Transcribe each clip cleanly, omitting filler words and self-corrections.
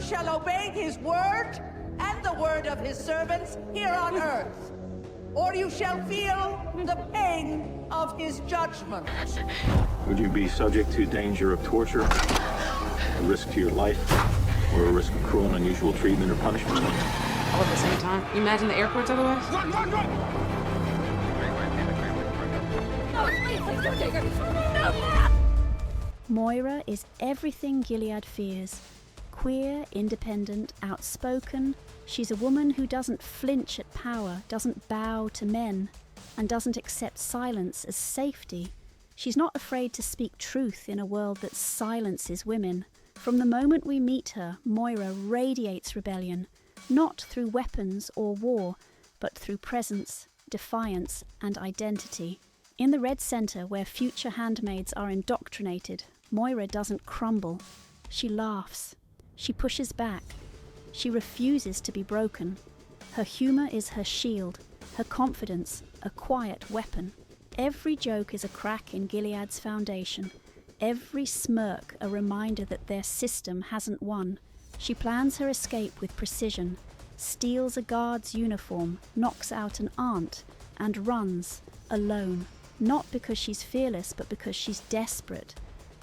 shall obey his word and the word of his servants here on earth, or you shall feel the pain of his judgment. Would you be subject to danger of torture, a risk to your life, or a risk of cruel and unusual treatment or punishment? All at the same time? You imagine the airports otherwise? Run, run, run! No, please don't take her. No! Moira is everything Gilead fears. Queer, independent, outspoken, she's a woman who doesn't flinch at power, doesn't bow to men, and doesn't accept silence as safety. She's not afraid to speak truth in a world that silences women. From the moment we meet her, Moira radiates rebellion, not through weapons or war, but through presence, defiance, and identity. In the Red Centre, where future handmaids are indoctrinated, Moira doesn't crumble. She laughs. She pushes back. She refuses to be broken. Her humour is her shield, her confidence a quiet weapon. Every joke is a crack in Gilead's foundation. Every smirk a reminder that their system hasn't won. She plans her escape with precision, steals a guard's uniform, knocks out an aunt, and runs, alone. Not because she's fearless, but because she's desperate.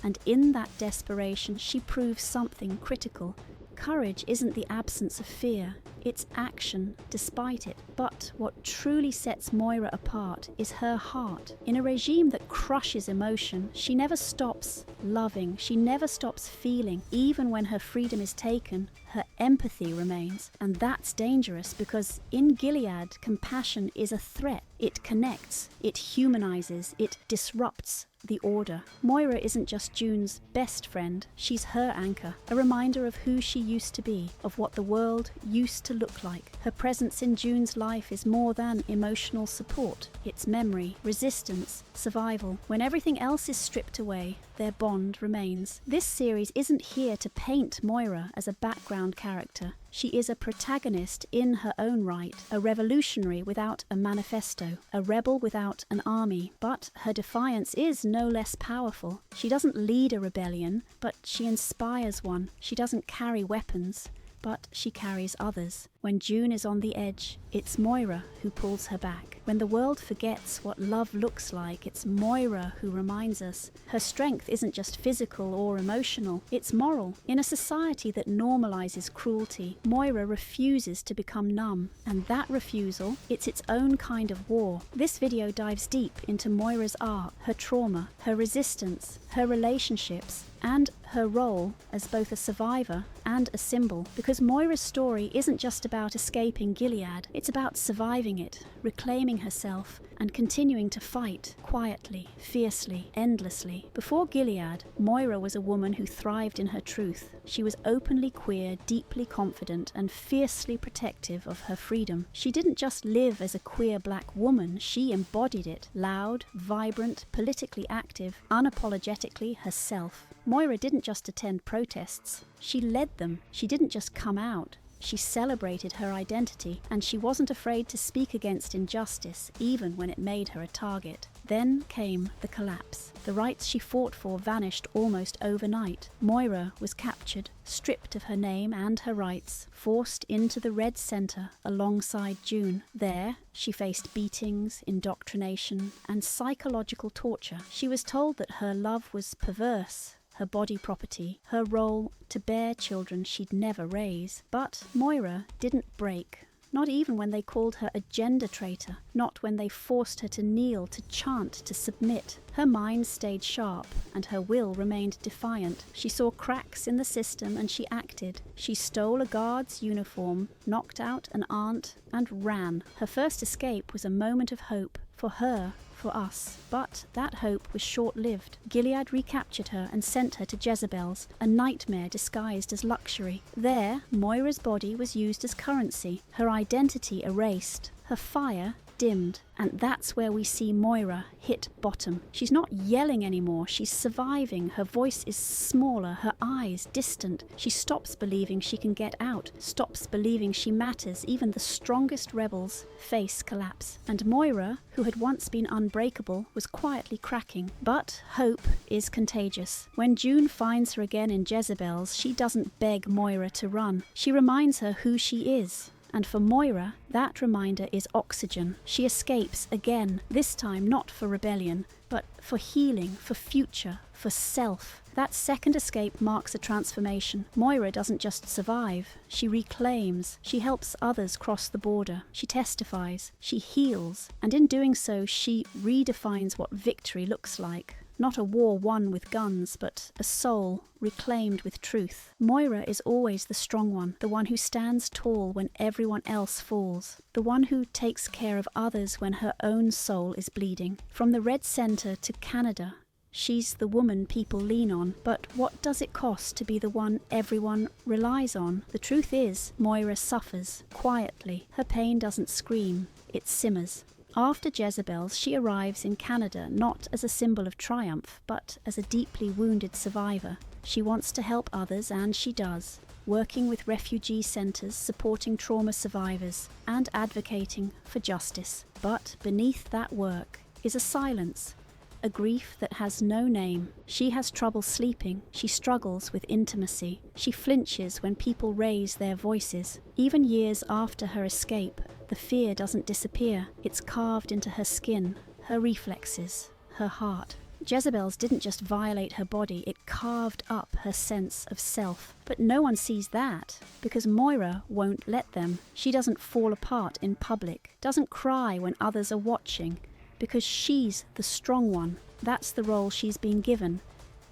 And in that desperation, she proves something critical. Courage isn't the absence of fear, it's action despite it. But what truly sets Moira apart is her heart. In a regime that crushes emotion, she never stops loving, she never stops feeling. Even when her freedom is taken, her empathy remains. And that's dangerous because in Gilead, compassion is a threat. It connects, it humanizes, it disrupts the order. Moira isn't just June's best friend, she's her anchor, a reminder of who she used to be, of what the world used to look like. Her presence in June's life is more than emotional support. It's memory, resistance, survival. When everything else is stripped away, their bond remains. This series isn't here to paint Moira as a background character. She is a protagonist in her own right, a revolutionary without a manifesto, a rebel without an army. But her defiance is no less powerful. She doesn't lead a rebellion, but she inspires one. She doesn't carry weapons, but she carries others. When June is on the edge, it's Moira who pulls her back. When the world forgets what love looks like, it's Moira who reminds us. Her strength isn't just physical or emotional, it's moral. In a society that normalizes cruelty, Moira refuses to become numb. And that refusal, it's its own kind of war. This video dives deep into Moira's arc, her trauma, her resistance, her relationships, and her role as both a survivor and a symbol. Because Moira's story isn't just about escaping Gilead, it's about surviving it, reclaiming herself, and continuing to fight quietly, fiercely, endlessly. Before Gilead, Moira was a woman who thrived in her truth. She was openly queer, deeply confident, and fiercely protective of her freedom. She didn't just live as a queer black woman, she embodied it. Loud, vibrant, politically active, unapologetically herself. Moira didn't just attend protests, she led them. She didn't just come out, she celebrated her identity, and she wasn't afraid to speak against injustice, even when it made her a target. Then came the collapse. The rights she fought for vanished almost overnight. Moira was captured, stripped of her name and her rights, forced into the Red Centre alongside June. There, she faced beatings, indoctrination, and psychological torture. She was told that her love was perverse, her body property, her role to bear children she'd never raise. But Moira didn't break. Not even when they called her a gender traitor, not when they forced her to kneel, to chant, to submit. Her mind stayed sharp, and her will remained defiant. She saw cracks in the system and she acted. She stole a guard's uniform, knocked out an aunt, and ran. Her first escape was a moment of hope, for her, for us. But that hope was short-lived. Gilead recaptured her and sent her to Jezebel's, a nightmare disguised as luxury. There, Moira's body was used as currency, her identity erased, her fire dimmed, and that's where we see Moira hit bottom. She's not yelling anymore, she's surviving. Her voice is smaller, her eyes distant. She stops believing she can get out, stops believing she matters. Even the strongest rebels face collapse. And Moira, who had once been unbreakable, was quietly cracking. But hope is contagious. When June finds her again in Jezebel's, she doesn't beg Moira to run. She reminds her who she is. And for Moira, that reminder is oxygen. She escapes again, this time not for rebellion, but for healing, for future, for self. That second escape marks a transformation. Moira doesn't just survive, she reclaims. She helps others cross the border. She testifies. She heals. And in doing so, she redefines what victory looks like. Not a war won with guns, but a soul reclaimed with truth. Moira is always the strong one, the one who stands tall when everyone else falls, the one who takes care of others when her own soul is bleeding. From the Red Centre to Canada, she's the woman people lean on. But what does it cost to be the one everyone relies on? The truth is, Moira suffers quietly. Her pain doesn't scream, it simmers. After Jezebel's, she arrives in Canada not as a symbol of triumph, but as a deeply wounded survivor. She wants to help others, and she does, working with refugee centres, supporting trauma survivors, and advocating for justice. But beneath that work is a silence, a grief that has no name. She has trouble sleeping. She struggles with intimacy. She flinches when people raise their voices. Even years after her escape, the fear doesn't disappear. It's carved into her skin, her reflexes, her heart. Jezebel's didn't just violate her body, it carved up her sense of self. But no one sees that, because Moira won't let them. She doesn't fall apart in public, doesn't cry when others are watching, because she's the strong one. That's the role she's been given,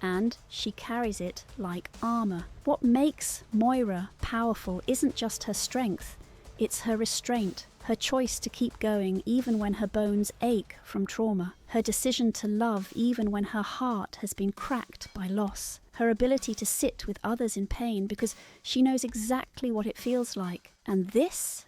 and she carries it like armor. What makes Moira powerful isn't just her strength, it's her restraint, her choice to keep going even when her bones ache from trauma, her decision to love even when her heart has been cracked by loss, her ability to sit with others in pain because she knows exactly what it feels like. And this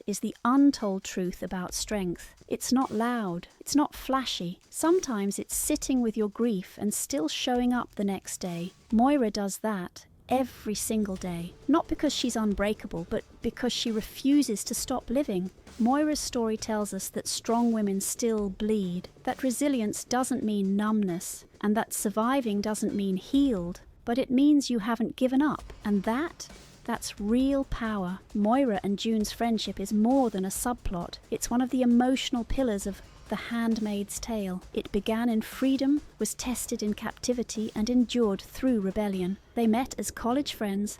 is the untold truth about strength. It's not loud, it's not flashy. Sometimes it's sitting with your grief and still showing up the next day. Moira does that every single day, not because she's unbreakable, but because she refuses to stop living. Moira's story tells us that strong women still bleed, that resilience doesn't mean numbness, and that surviving doesn't mean healed, but it means you haven't given up, and that's real power. Moira and June's friendship is more than a subplot. It's one of the emotional pillars of The Handmaid's Tale. It began in freedom, was tested in captivity, and endured through rebellion. They met as college friends,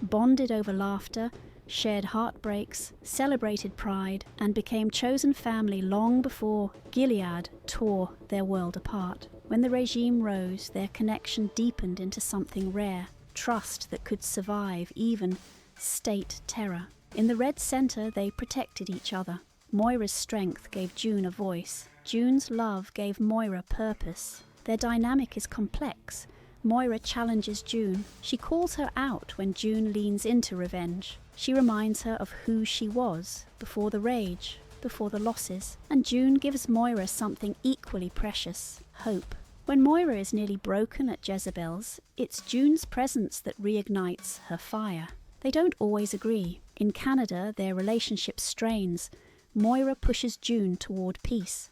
bonded over laughter, shared heartbreaks, celebrated pride, and became chosen family long before Gilead tore their world apart. When the regime rose, their connection deepened into something rare, trust that could survive even state terror. In the Red Centre, they protected each other. Moira's strength gave June a voice. June's love gave Moira purpose. Their dynamic is complex. Moira challenges June. She calls her out when June leans into revenge. She reminds her of who she was, before the rage, before the losses. And June gives Moira something equally precious, hope. When Moira is nearly broken at Jezebel's, it's June's presence that reignites her fire. They don't always agree. In Canada, their relationship strains. Moira pushes June toward peace.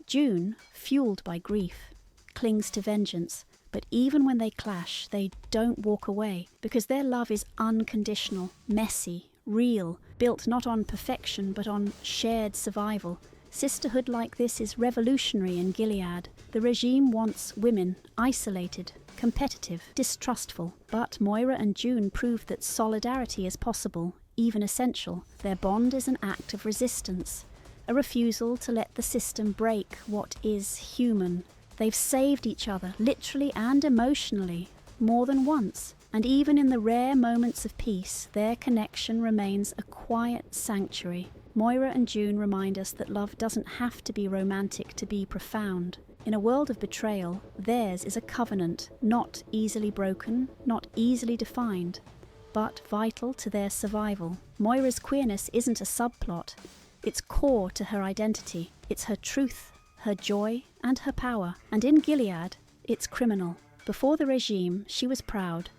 June, fueled by grief, clings to vengeance, but even when they clash, they don't walk away, because their love is unconditional, messy, real, built not on perfection but on shared survival. Sisterhood like this is revolutionary in Gilead. The regime wants women isolated, competitive, distrustful, but Moira and June prove that solidarity is possible, even essential. Their bond is an act of resistance, a refusal to let the system break what is human. They've saved each other, literally and emotionally, more than once, and even in the rare moments of peace, their connection remains a quiet sanctuary. Moira and June remind us that love doesn't have to be romantic to be profound. In a world of betrayal, theirs is a covenant, not easily broken, not easily defined, but vital to their survival. Moira's queerness isn't a subplot, It's core to her identity. It's her truth, her joy, and her power. And in Gilead, it's criminal. Before the regime, she was proud,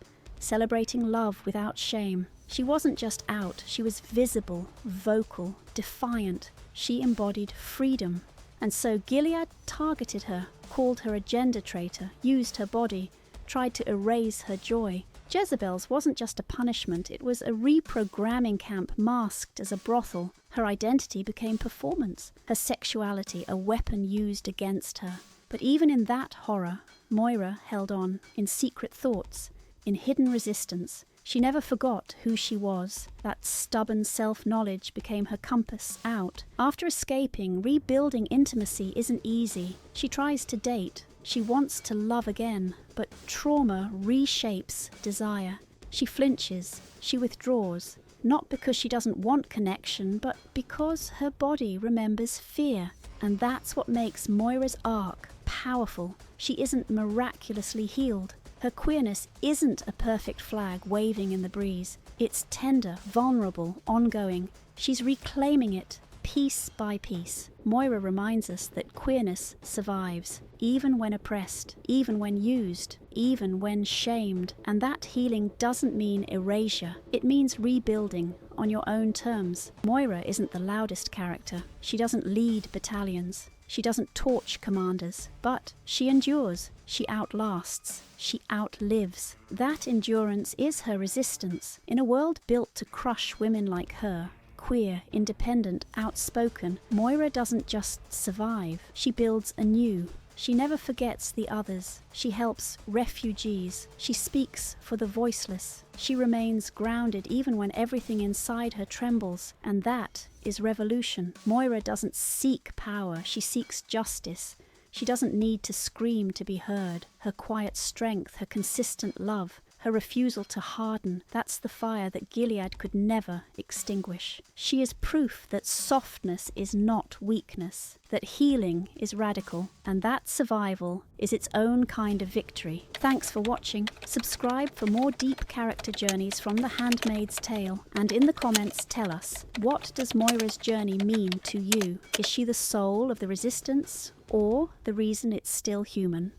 celebrating love without shame. She wasn't just out, she was visible, vocal, defiant. She embodied freedom. And so Gilead targeted her, called her a gender traitor, used her body, tried to erase her joy. Jezebel's wasn't just a punishment, it was a reprogramming camp masked as a brothel. Her identity became performance, her sexuality a weapon used against her. But even in that horror, Moira held on, in secret thoughts, in hidden resistance. She never forgot who she was. That stubborn self-knowledge became her compass out. After escaping, rebuilding intimacy isn't easy. She tries to date. She wants to love again, but trauma reshapes desire. She flinches. She withdraws. Not because she doesn't want connection, but because her body remembers fear. And that's what makes Moira's arc powerful. She isn't miraculously healed. Her queerness isn't a perfect flag waving in the breeze. It's tender, vulnerable, ongoing. She's reclaiming it, piece by piece. Moira reminds us that queerness survives, even when oppressed, even when used, even when shamed. And that healing doesn't mean erasure. It means rebuilding on your own terms. Moira isn't the loudest character. She doesn't lead battalions. She doesn't torch commanders, but she endures, she outlasts, she outlives. That endurance is her resistance. In a world built to crush women like her, queer, independent, outspoken, Moira doesn't just survive, she builds anew. She never forgets the others. She helps refugees. She speaks for the voiceless. She remains grounded even when everything inside her trembles. And that is revolution. Moira doesn't seek power. She seeks justice. She doesn't need to scream to be heard. Her quiet strength, her consistent love, her refusal to harden, that's the fire that Gilead could never extinguish. She is proof that softness is not weakness, that healing is radical, and that survival is its own kind of victory. Thanks for watching. Subscribe for more deep character journeys from The Handmaid's Tale, and in the comments tell us, what does Moira's journey mean to you? Is she the soul of the resistance, or the reason it's still human?